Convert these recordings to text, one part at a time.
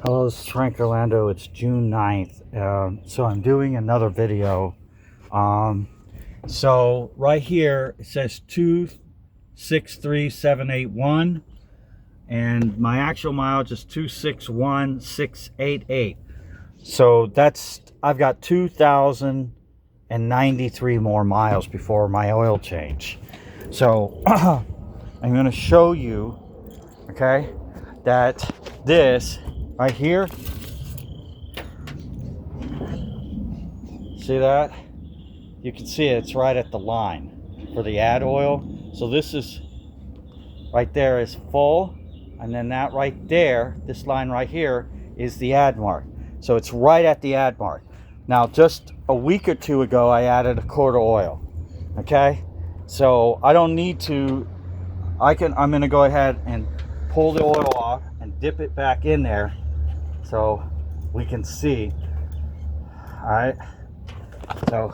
Hello, this is Frank Orlando. It's June 9th. So I'm doing another video. So right here it says 263,781 and my actual mileage is 261,688. So I've got 2,093 more miles before my oil change. So I'm going to show you, okay, that this right here, see that? You can see it's right at the line for the add oil. So this is right there is full, and then that right there, this line right here, is the add mark. So it's right at the add mark. Now, just a week or two ago, I added a quart of oil. Okay, so I don't need to. I'm going to go ahead and pull the oil off and dip it back in there so we can see. All right, so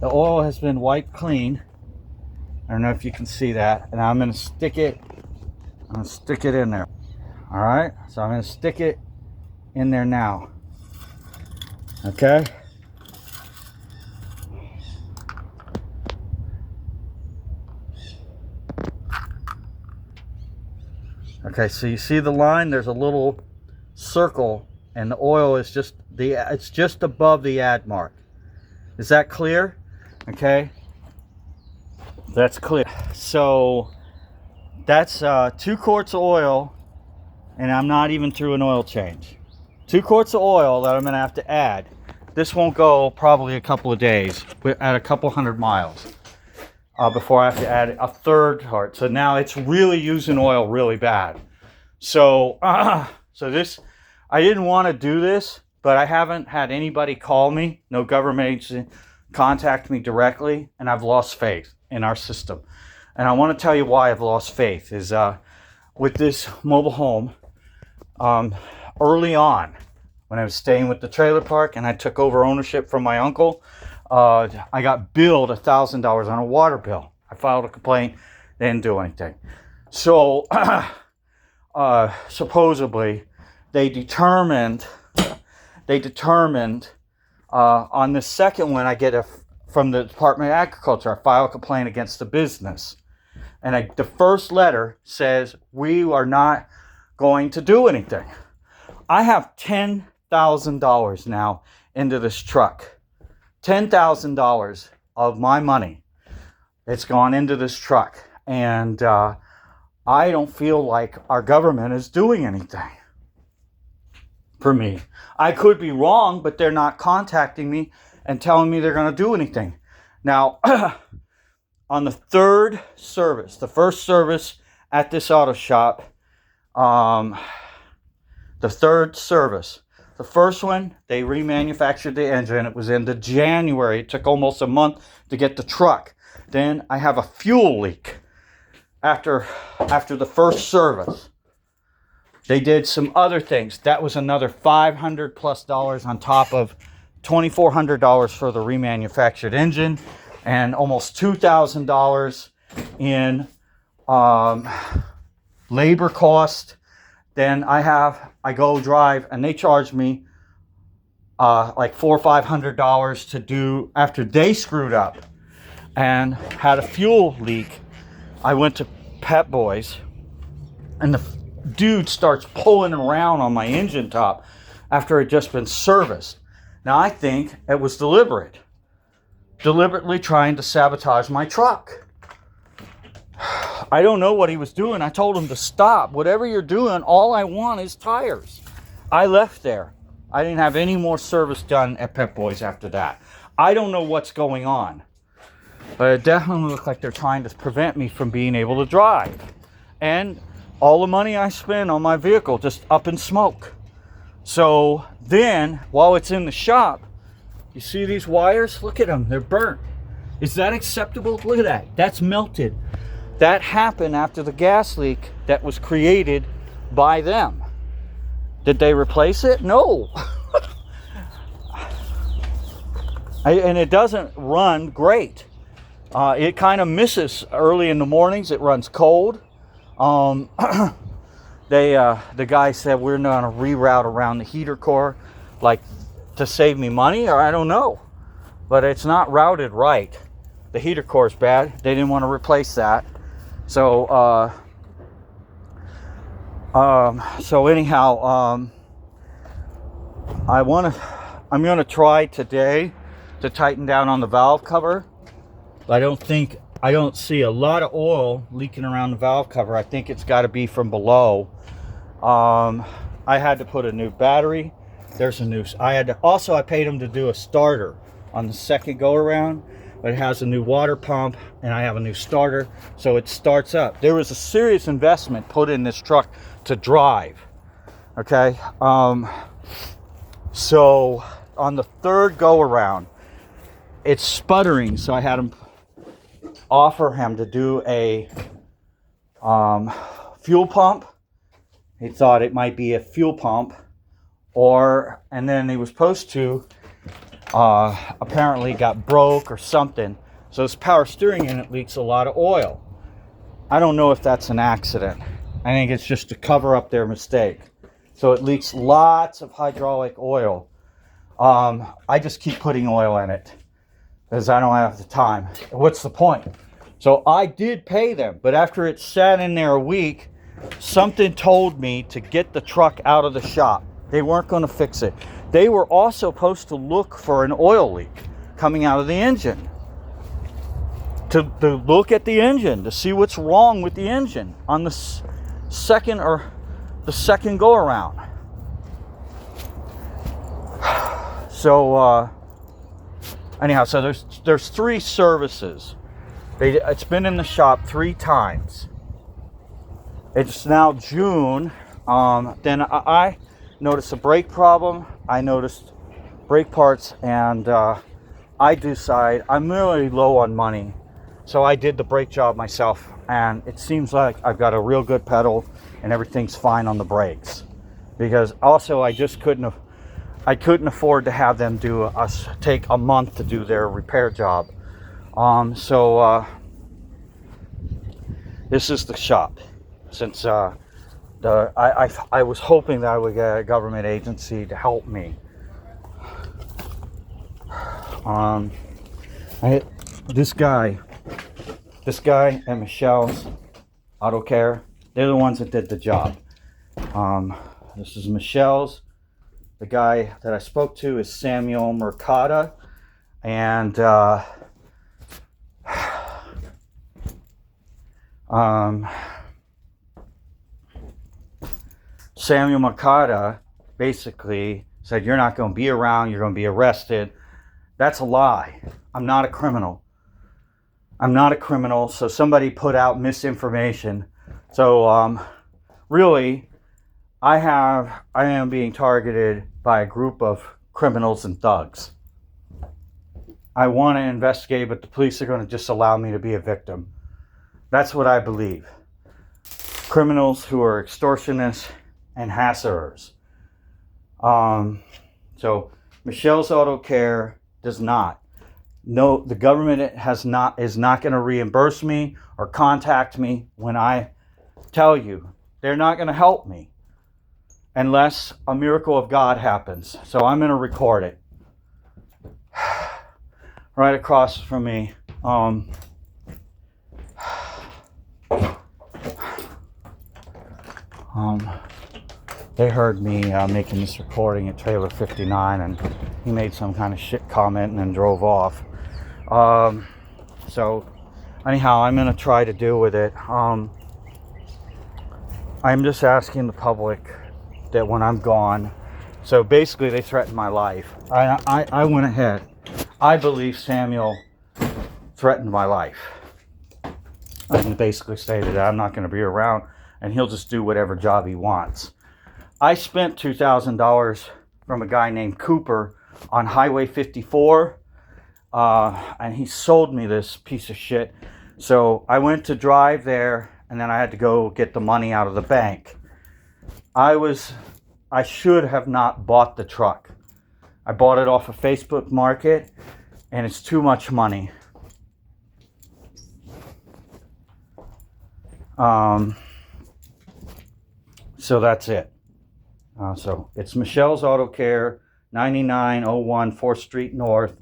the oil has been wiped clean. I don't know if you can see that, and I'm going to stick it in there. All right, so I'm going to stick it in there now. Okay, so you see the line, there's a little circle, and the oil is it's just above the add mark. Is that clear? Okay, that's clear. So that's 2 quarts of oil, and I'm not even through an oil change. 2 quarts of oil that I'm going to have to add. This won't go probably a couple of days at a couple hundred miles before I have to add a third part. So now it's really using oil really bad. So this, I didn't want to do this, but I haven't had anybody call me, no government agency contact me directly, and I've lost faith in our system. And I want to tell you why I've lost faith is with this mobile home. Early on, when I was staying with the trailer park and I took over ownership from my uncle, I got billed $1,000 on a water bill. I filed a complaint, they didn't do anything. So supposedly they determined on the second one I get from the Department of Agriculture, I file a complaint against the business. And the first letter says, we are not going to do anything. I have $10,000 now into this truck. $10,000 of my money. It's gone into this truck. And I don't feel like our government is doing anything for me. I could be wrong, but they're not contacting me and telling me they're going to do anything. Now, on the third service, the first service at this auto shop, the third service, the first one, they remanufactured the engine. It was into January. It took almost a month to get the truck. Then I have a fuel leak after the first service. They did some other things. That was another $500+ on top of $2,400 for the remanufactured engine, and almost $2,000 in labor cost. Then I go drive, and they charge me like $400 or $500 to do after they screwed up and had a fuel leak. I went to Pep Boys, and the dude starts pulling around on my engine top after it had just been serviced. Now I think it was deliberately trying to sabotage my truck. I don't know what he was doing. I told him to stop. Whatever you're doing, all I want is tires. I left there. I didn't have any more service done at Pep Boys after that. I don't know what's going on, but it definitely looked like they're trying to prevent me from being able to drive. And all the money I spend on my vehicle just up in smoke. So then, while it's in the shop, you see these wires? Look at them. They're burnt. Is that acceptable? Look at that. That's melted. That happened after the gas leak that was created by them. Did they replace it? No. And it doesn't run great. It kind of misses early in the mornings. It runs cold. the guy said we're going to reroute around the heater core, like to save me money, or I don't know. But it's not routed right. The heater core is bad. They didn't want to replace that. So, anyhow, I'm going to try today to tighten down on the valve cover. I don't see a lot of oil leaking around the valve cover. I think it's got to be from below. I had to put a new battery. I paid them to do a starter on the second go around, but it has a new water pump and I have a new starter, so it starts up. There was a serious investment put in this truck to drive. Okay. So on the third go around, it's sputtering, so I had him offer him to do a fuel pump. He thought it might be a fuel pump, and then he was supposed to apparently got broke or something, so this power steering unit leaks a lot of oil. I don't know if that's an accident. I think it's just to cover up their mistake, so it leaks lots of hydraulic oil. I just keep putting oil in it because I don't have the time. What's the point? So I did pay them, but after it sat in there a week, something told me to get the truck out of the shop. They weren't going to fix it. They were also supposed to look for an oil leak coming out of the engine. To look at the engine, to see what's wrong with the engine on the second go around. So anyhow, so there's 3 services. It's been in the shop 3 times. It's now June. Then I noticed a brake problem. I noticed brake parts, and I decide I'm really low on money, so I did the brake job myself. And it seems like I've got a real good pedal, and everything's fine on the brakes. Because also I couldn't afford to have them take a month to do their repair job. This is the shop. Since I was hoping that I would get a government agency to help me. This guy and Michelle's Auto Care, they're the ones that did the job. This is Michelle's. The guy that I spoke to is Samuel Mercada, and Samuel Mercada basically said, "You're not going to be around, you're going to be arrested." That's a lie. I'm not a criminal. So somebody put out misinformation. So really, I am being targeted by a group of criminals and thugs. I want to investigate, but the police are going to just allow me to be a victim. That's what I believe. Criminals who are extortionists and harassers. So Michelle's Auto Care does not. No, the government is not going to reimburse me or contact me when I tell you. They're not going to help me unless a miracle of God happens. So I'm going to record it. Right across from me. They heard me making this recording at Trailer 59, and he made some kind of shit comment and then drove off. So anyhow, I'm going to try to deal with it. I'm just asking the public that when I'm gone, so basically they threatened my life. I went ahead. I believe Samuel threatened my life. And basically stated that I'm not going to be around and he'll just do whatever job he wants. I spent $2,000 from a guy named Cooper on Highway 54, and he sold me this piece of shit. So I went to drive there, and then I had to go get the money out of the bank. I should have not bought the truck. I bought it off of Facebook Market, and it's too much money. So that's it. So it's Michelle's Auto Care, 9901 4th Street North.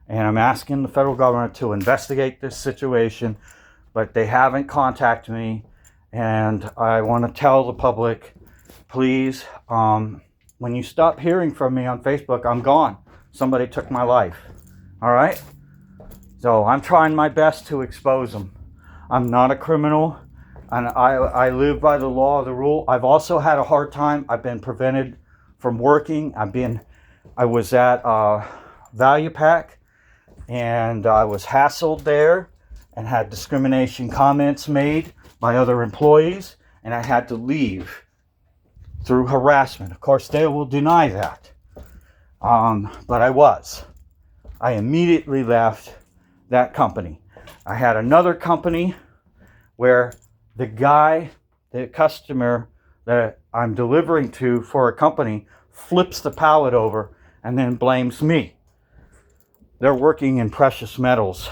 And I'm asking the federal government to investigate this situation, but they haven't contacted me. And I want to tell the public, please, when you stop hearing from me on Facebook, I'm gone. Somebody took my life. All right? So I'm trying my best to expose them. I'm not a criminal, and I live by the law of the rule. I've also had a hard time. I've been prevented from working. I was at Value Pack, and I was hassled there and had discrimination comments made by other employees, and I had to leave through harassment. Of course, they will deny that. But I immediately left that company. I had another company where the customer that I'm delivering to for a company flips the pallet over and then blames me. They're working in precious metals.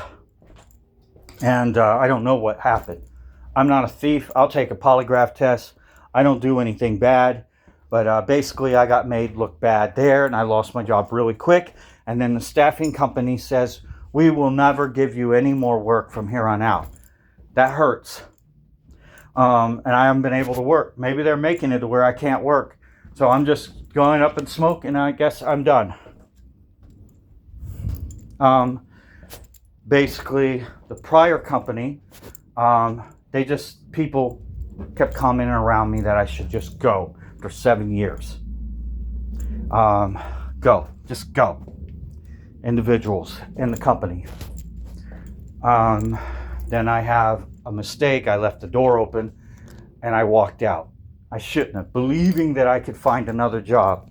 And I don't know what happened. I'm not a thief. I'll take a polygraph test. I don't do anything bad. But basically, I got made look bad there, and I lost my job really quick. And then the staffing company says, we will never give you any more work from here on out. That hurts. And I haven't been able to work. Maybe they're making it to where I can't work. So I'm just going up in smoke, and I guess I'm done. Basically, the prior company, people kept commenting around me that I should just go for 7 years. Just go. Individuals in the company. Then I have a mistake. I left the door open and I walked out. I shouldn't have, believing that I could find another job.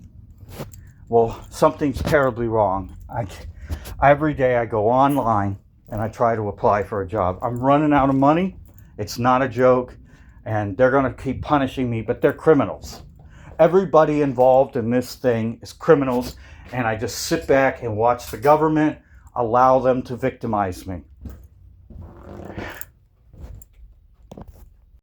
Well, something's terribly wrong. Every day I go online and I try to apply for a job. I'm running out of money. It's not a joke. And they're going to keep punishing me, but they're criminals. Everybody involved in this thing is criminals. And I just sit back and watch the government allow them to victimize me.